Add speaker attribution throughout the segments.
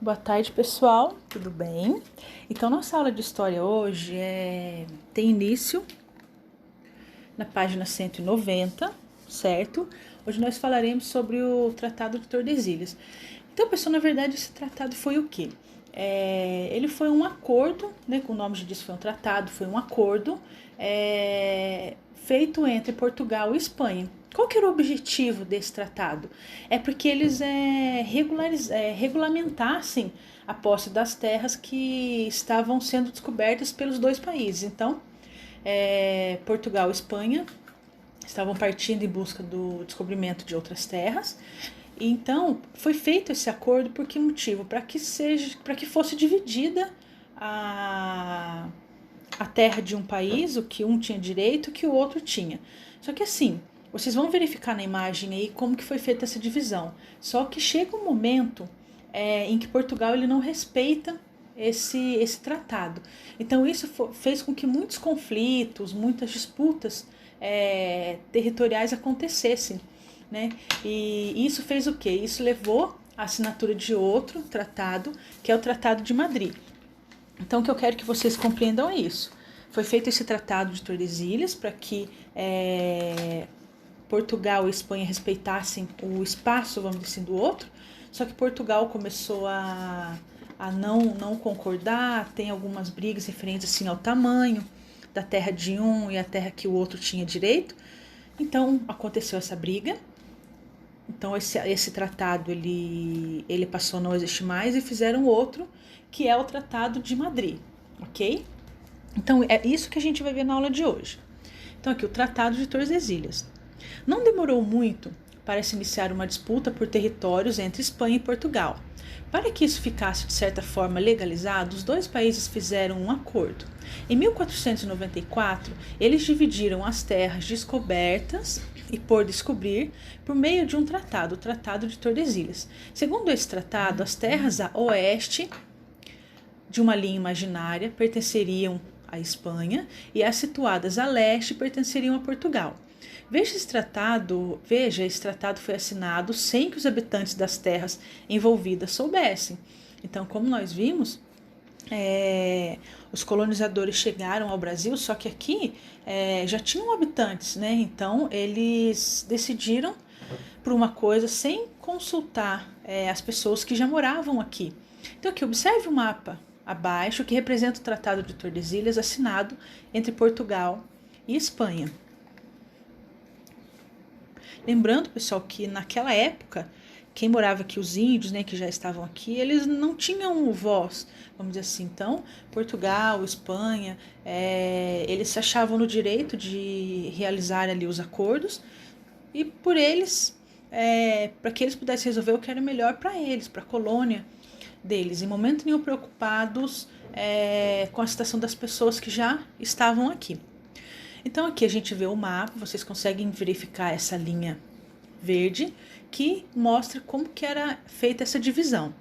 Speaker 1: Boa tarde, pessoal. Tudo bem? Então, nossa aula de história hoje tem início na página 190, certo? Hoje nós falaremos sobre o Tratado de Tordesilhas. Então, pessoal, na verdade, esse tratado foi o quê? Ele foi um acordo, né? O nome já diz, foi um tratado, foi um acordo feito entre Portugal e Espanha. Qual que era o objetivo desse tratado? É porque eles regulamentassem a posse das terras que estavam sendo descobertas pelos dois países. Então, Portugal e Espanha estavam partindo em busca do descobrimento de outras terras. Então, foi feito esse acordo por que motivo? Para que fosse dividida a, a terra de um país, o que um tinha direito, o que o outro tinha. Só que assim, vocês vão verificar na imagem aí como que foi feita essa divisão. Só que chega um momento em que Portugal ele não respeita esse tratado. Então isso fez com que muitos conflitos, muitas disputas territoriais acontecessem, né? E isso fez o quê? Isso levou à assinatura de outro tratado, que é o Tratado de Madrid. Então, o que eu quero que vocês compreendam é isso. Foi feito esse Tratado de Tordesilhas para que Portugal e Espanha respeitassem o espaço, vamos dizer assim, do outro. Só que Portugal começou a não concordar, tem algumas brigas referentes assim, ao tamanho da terra de um e a terra que o outro tinha direito. Então, aconteceu essa briga. Então, esse tratado ele passou a não existir mais e fizeram outro, que é o Tratado de Madrid, ok? Então, é isso que a gente vai ver na aula de hoje. Então, aqui, o Tratado de Tordesilhas. Não demorou muito para se iniciar uma disputa por territórios entre Espanha e Portugal. Para que isso ficasse de certa forma legalizado, os dois países fizeram um acordo. Em 1494, eles dividiram as terras descobertas e por descobrir por meio de um tratado, o Tratado de Tordesilhas. Segundo esse tratado, as terras a oeste de uma linha imaginária pertenceriam à Espanha e as situadas a leste pertenceriam a Portugal. Esse tratado foi assinado sem que os habitantes das terras envolvidas soubessem. Então, como nós vimos, os colonizadores chegaram ao Brasil, só que aqui já tinham habitantes, né? Então, eles decidiram por uma coisa sem consultar as pessoas que já moravam aqui. Então, aqui, observe o mapa abaixo, que representa o Tratado de Tordesilhas, assinado entre Portugal e Espanha. Lembrando, pessoal, que naquela época, quem morava aqui, os índios, né, que já estavam aqui, eles não tinham voz, vamos dizer assim. Então, Portugal, Espanha, eles se achavam no direito de realizar ali os acordos e por eles, para que eles pudessem resolver o que era melhor para eles, para a colônia deles, em momento nenhum preocupados com a situação das pessoas que já estavam aqui. Então aqui a gente vê o mapa, vocês conseguem verificar essa linha verde que mostra como que era feita essa divisão.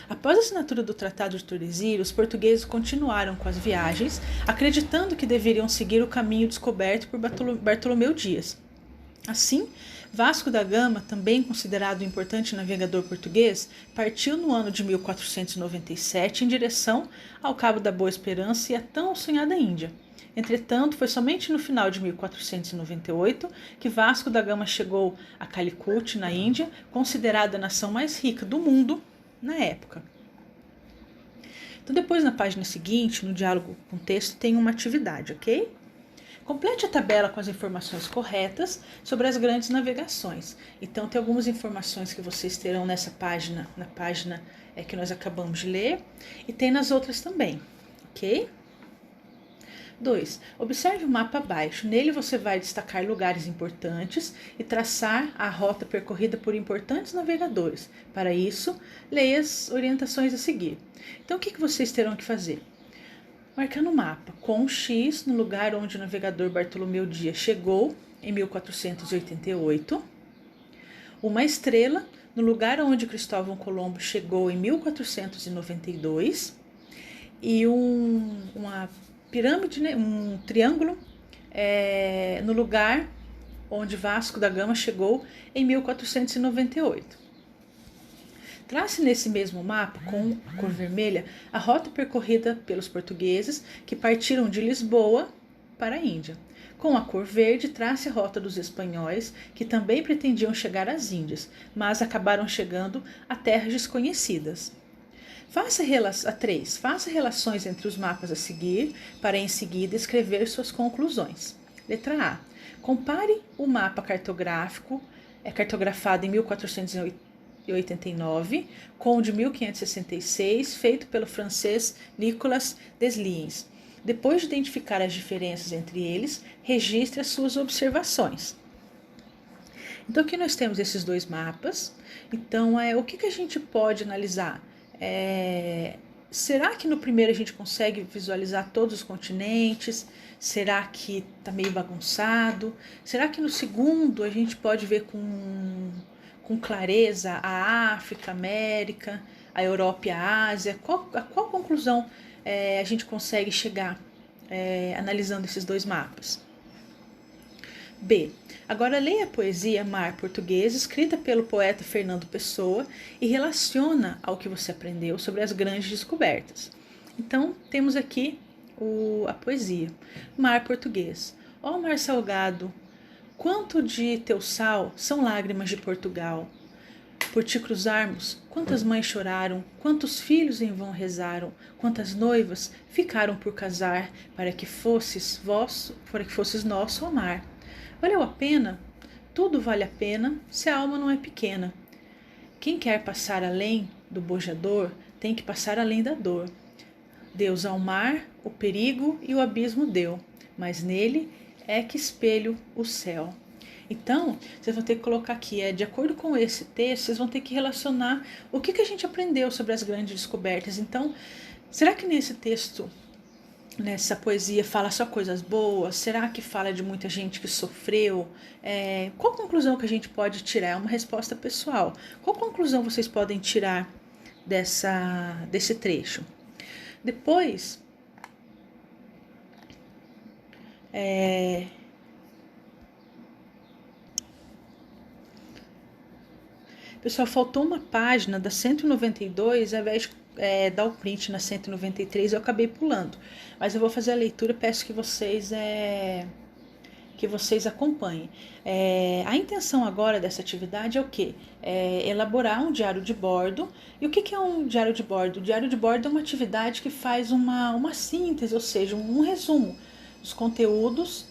Speaker 1: Após a assinatura do Tratado de Tordesilhas, os portugueses continuaram com as viagens, acreditando que deveriam seguir o caminho descoberto por Bartolomeu Dias. Assim, Vasco da Gama, também considerado um importante navegador português, partiu no ano de 1497 em direção ao Cabo da Boa Esperança e a tão sonhada Índia. Entretanto, foi somente no final de 1498 que Vasco da Gama chegou a Calicut, na Índia, considerada a nação mais rica do mundo na época. Então, depois, na página seguinte, no diálogo com texto, tem uma atividade, ok? Complete a tabela com as informações corretas sobre as grandes navegações. Então, tem algumas informações que vocês terão nessa página, na página que nós acabamos de ler, e tem nas outras também, ok? 2. Observe o mapa abaixo. Nele você vai destacar lugares importantes e traçar a rota percorrida por importantes navegadores. Para isso, leia as orientações a seguir. Então, o que vocês terão que fazer? Marcar no mapa com um X no lugar onde o navegador Bartolomeu Dias chegou em 1488, uma estrela no lugar onde Cristóvão Colombo chegou em 1492 e uma pirâmide, né, um triângulo no lugar onde Vasco da Gama chegou em 1498. Trace nesse mesmo mapa, com a cor vermelha, a rota percorrida pelos portugueses que partiram de Lisboa para a Índia. Com a cor verde, trace a rota dos espanhóis, que também pretendiam chegar às Índias, mas acabaram chegando a terras desconhecidas. Faça relações entre os mapas a seguir, para em seguida escrever suas conclusões. Letra A. Compare o mapa cartografado em 1489 com o de 1566, feito pelo francês Nicolas Desliens. Depois de identificar as diferenças entre eles, registre as suas observações. Então, aqui nós temos esses dois mapas. Então, o que a gente pode analisar? Será que no primeiro a gente consegue visualizar todos os continentes? Será que está meio bagunçado? Será que no segundo a gente pode ver com clareza a África, a América, a Europa e a Ásia? A qual conclusão a gente consegue chegar analisando esses dois mapas? B. Agora leia a poesia Mar Português, escrita pelo poeta Fernando Pessoa, e relaciona ao que você aprendeu sobre as grandes descobertas. Então, temos aqui a poesia. Mar Português. Ó mar salgado, quanto de teu sal são lágrimas de Portugal. Por te cruzarmos, quantas mães choraram, quantos filhos em vão rezaram, quantas noivas ficaram por casar, para que fosses nosso amar. Valeu a pena? Tudo vale a pena se a alma não é pequena. Quem quer passar além do bojador tem que passar além da dor. Deus ao mar o perigo e o abismo deu, mas nele é que espelho o céu. Então, vocês vão ter que colocar aqui, de acordo com esse texto, vocês vão ter que relacionar o que a gente aprendeu sobre as grandes descobertas. Então, será que nesse texto, nessa poesia, fala só coisas boas? Será que fala de muita gente que sofreu? Qual conclusão que a gente pode tirar? É uma resposta pessoal. Qual conclusão vocês podem tirar desse trecho? Depois, pessoal, faltou uma página da 192, ao invés de dar o print na 193, eu acabei pulando. Mas eu vou fazer a leitura, peço que vocês acompanhem. A intenção agora dessa atividade é o quê? Elaborar um diário de bordo. E o que é um diário de bordo? O diário de bordo é uma atividade que faz uma síntese, ou seja, um resumo dos conteúdos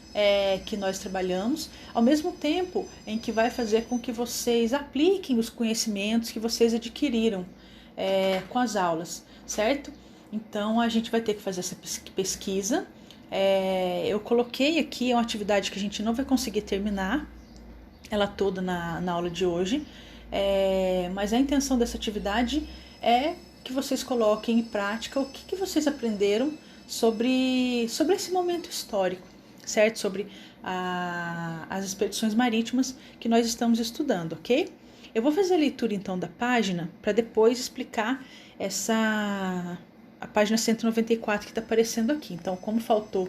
Speaker 1: que nós trabalhamos, ao mesmo tempo em que vai fazer com que vocês apliquem os conhecimentos que vocês adquiriram com as aulas, certo? Então, a gente vai ter que fazer essa pesquisa. Eu coloquei aqui, é uma atividade que a gente não vai conseguir terminar ela toda na aula de hoje, mas a intenção dessa atividade é que vocês coloquem em prática o que vocês aprenderam sobre esse momento histórico, certo? Sobre as expedições marítimas que nós estamos estudando, ok? Eu vou fazer a leitura então da página para depois explicar a página 194 que está aparecendo aqui. Então, como faltou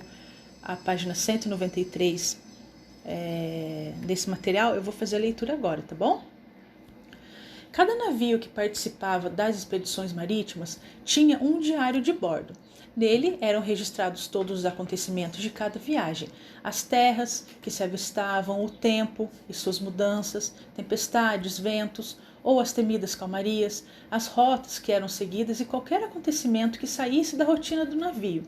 Speaker 1: a página 193 desse material, eu vou fazer a leitura agora, tá bom? Cada navio que participava das expedições marítimas tinha um diário de bordo. Nele eram registrados todos os acontecimentos de cada viagem, as terras que se avistavam, o tempo e suas mudanças, tempestades, ventos ou as temidas calmarias, as rotas que eram seguidas e qualquer acontecimento que saísse da rotina do navio.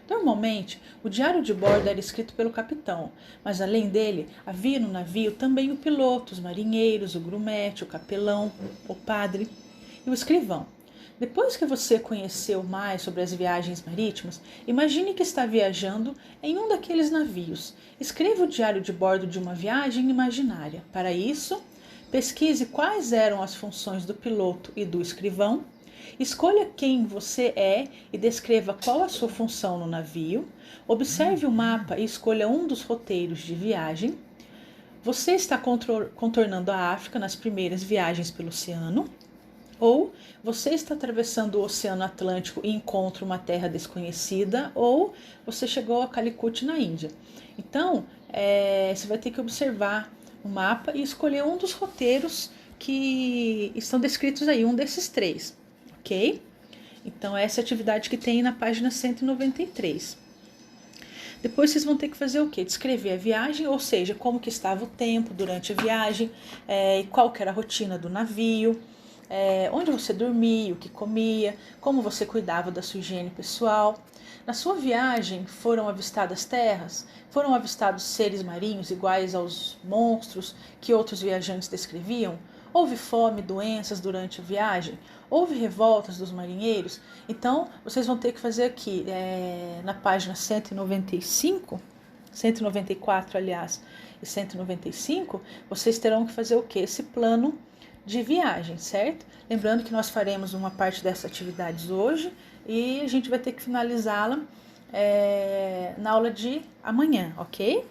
Speaker 1: Normalmente, o diário de bordo era escrito pelo capitão, mas além dele, havia no navio também o piloto, os marinheiros, o grumete, o capelão, o padre e o escrivão. Depois que você conheceu mais sobre as viagens marítimas, imagine que está viajando em um daqueles navios. Escreva o diário de bordo de uma viagem imaginária. Para isso, pesquise quais eram as funções do piloto e do escrivão. Escolha quem você é e descreva qual a sua função no navio. Observe o mapa e escolha um dos roteiros de viagem. Você está contornando a África nas primeiras viagens pelo oceano? Ou você está atravessando o Oceano Atlântico e encontra uma terra desconhecida? Ou você chegou a Calicut, na Índia? Então, você vai ter que observar o mapa e escolher um dos roteiros que estão descritos aí, um desses três, ok? Então, essa é a atividade que tem na página 193. Depois vocês vão ter que fazer o quê? Descrever a viagem, ou seja, como que estava o tempo durante a viagem, qual que era a rotina do navio, onde você dormia, o que comia, como você cuidava da sua higiene pessoal. Na sua viagem foram avistadas terras, foram avistados seres marinhos iguais aos monstros que outros viajantes descreviam? Houve fome, doenças durante a viagem? Houve revoltas dos marinheiros? Então, vocês vão ter que fazer aqui, na página 195, 194, aliás, e 195, vocês terão que fazer o quê? Esse plano de viagem, certo? Lembrando que nós faremos uma parte dessas atividades hoje e a gente vai ter que finalizá-la na aula de amanhã, ok?